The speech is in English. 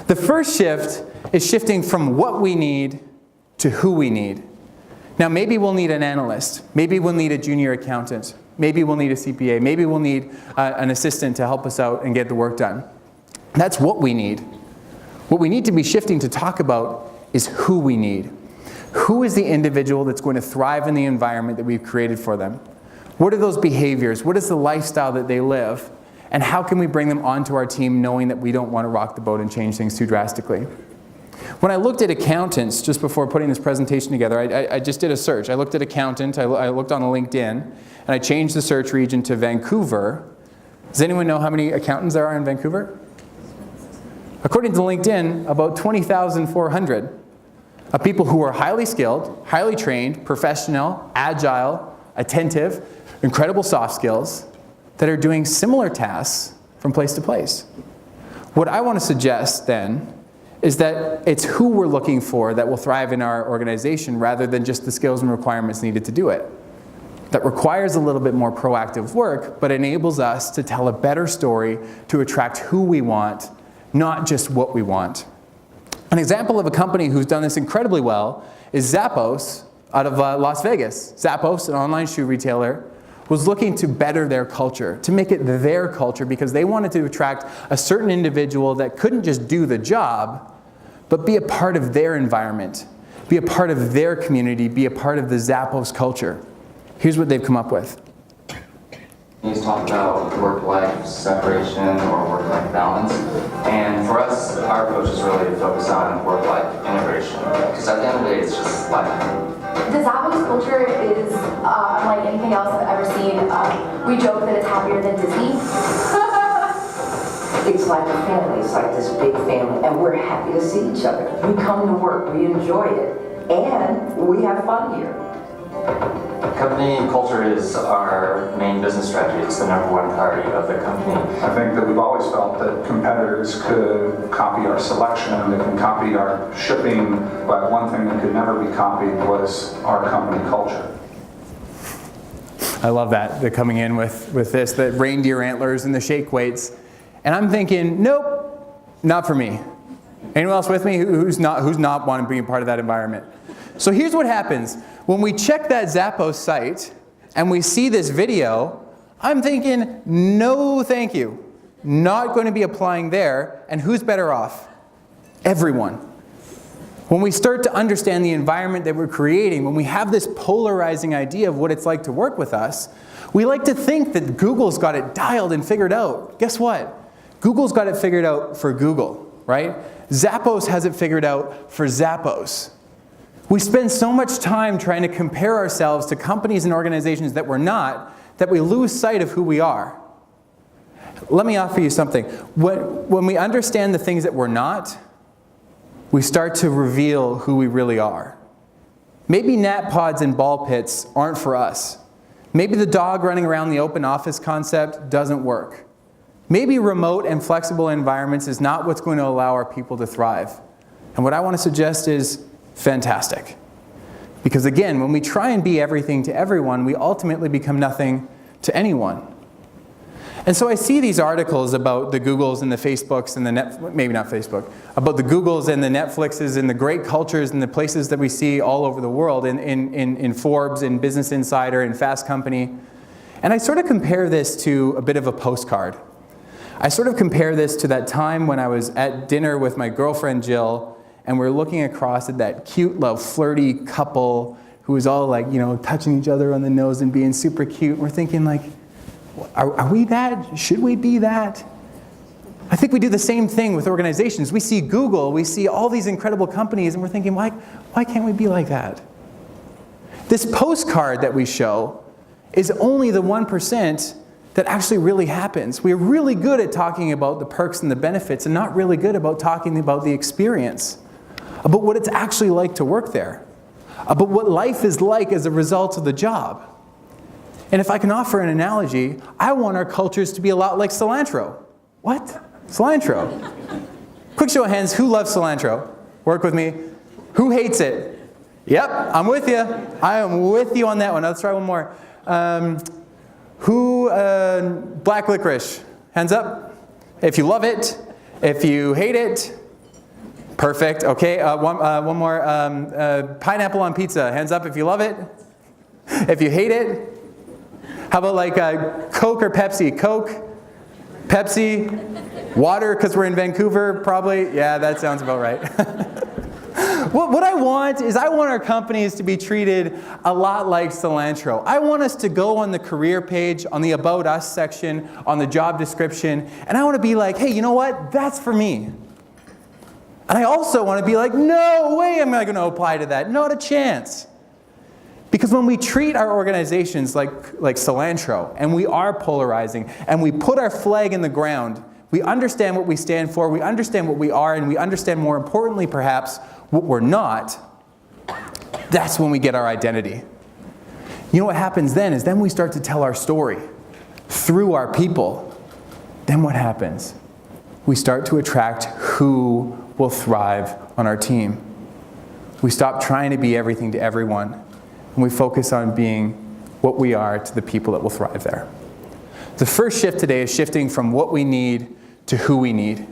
The first shift is shifting from what we need to who we need. Now, maybe we'll need an analyst. Maybe we'll need a junior accountant. Maybe we'll need a CPA. Maybe we'll need an assistant to help us out and get the work done. That's what we need. What we need to be shifting to talk about is who we need. Who is the individual that's going to thrive in the environment that we've created for them? What are those behaviors? What is the lifestyle that they live? And how can we bring them onto our team knowing that we don't want to rock the boat and change things too drastically? When I looked at accountants just before putting this presentation together, I just did a search. I looked at accountant, I looked on LinkedIn, and I changed the search region to Vancouver. Does anyone know how many accountants there are in Vancouver? According to LinkedIn, about 20,400 of people who are highly skilled, highly trained, professional, agile, attentive, incredible soft skills that are doing similar tasks from place to place. What I want to suggest then is that it's who we're looking for that will thrive in our organization rather than just the skills and requirements needed to do it. That requires a little bit more proactive work, but enables us to tell a better story to attract who we want, not just what we want. An example of a company who's done this incredibly well is Zappos out of Las Vegas. Zappos, an online shoe retailer, was looking to better their culture, to make it their culture, because they wanted to attract a certain individual that couldn't just do the job, but be a part of their environment, be a part of their community, be a part of the Zappos culture. Here's what they've come up with. He's talked about work-life separation or work-life balance, and for us, our approach is really to focus on work-life integration, because at the end of the day, it's just life. The Zappos culture is unlike anything else I've ever seen. We joke that it's happier than Disney. It's like a family. It's like this big family, and we're happy to see each other. We come to work, we enjoy it, and we have fun here. Company culture is our main business strategy. It's the #1 priority of the company. I think that we've always felt that competitors could copy our selection, they can copy our shipping, but one thing that could never be copied was our company culture. I love that. They're coming in with this, the reindeer antlers and the shake weights. And I'm thinking, nope, not for me. Anyone else with me who's not wanting to be a part of that environment? So here's what happens. When we check that Zappos site and we see this video, I'm thinking, no thank you. Not going to be applying there. And who's better off? Everyone. When we start to understand the environment that we're creating, when we have this polarizing idea of what it's like to work with us, we like to think that Google's got it dialed and figured out. Guess what? Google's got it figured out for Google, right? Zappos has it figured out for Zappos. We spend so much time trying to compare ourselves to companies and organizations that we're not, that we lose sight of who we are. Let me offer you something. When we understand the things that we're not, we start to reveal who we really are. Maybe gnat pods and ball pits aren't for us. Maybe the dog running around the open office concept doesn't work. Maybe remote and flexible environments is not what's going to allow our people to thrive. And what I want to suggest is fantastic. Because again, when we try and be everything to everyone, we ultimately become nothing to anyone. And so I see these articles about the Googles and the Facebooks and the maybe not Facebook, about the Googles and the Netflixes and the great cultures and the places that we see all over the world in Forbes, in Business Insider, in Fast Company. And I sort of compare this to a bit of a postcard. I sort of compare this to that time when I was at dinner with my girlfriend Jill, and we're looking across at that cute little flirty couple who was all like, you know, touching each other on the nose and being super cute. We're thinking like, are we that? Should we be that? I think we do the same thing with organizations. We see Google, we see all these incredible companies, and we're thinking, why can't we be like that? This postcard that we show is only the 1% that actually really happens. We're really good at talking about the perks and the benefits and not really good about talking about the experience, about what it's actually like to work there, about what life is like as a result of the job. And if I can offer an analogy, I want our cultures to be a lot like cilantro. What? Cilantro. Quick show of hands, who loves cilantro? Work with me. Who hates it? Yep, I'm with you. I am with you on that one. Let's try one more. Black licorice? Hands up. If you love it. If you hate it. Perfect. Okay, one more. Pineapple on pizza. Hands up if you love it. If you hate it. How about like Coke or Pepsi? Coke, Pepsi, water because we're in Vancouver, probably. Yeah, that sounds about right. What I want is I want our companies to be treated a lot like cilantro. I want us to go on the career page, on the About Us section, on the job description, and I want to be like, hey, you know what? That's for me. And I also want to be like, no way am I going to apply to that. Not a chance. Because when we treat our organizations like cilantro, and we are polarizing, and we put our flag in the ground, we understand what we stand for, we understand what we are, and we understand more importantly perhaps what we're not, that's when we get our identity. You know what happens then is then we start to tell our story through our people. Then what happens? We start to attract who will thrive on our team. We stop trying to be everything to everyone, and we focus on being what we are to the people that will thrive there. The first shift today is shifting from what we need to who we need.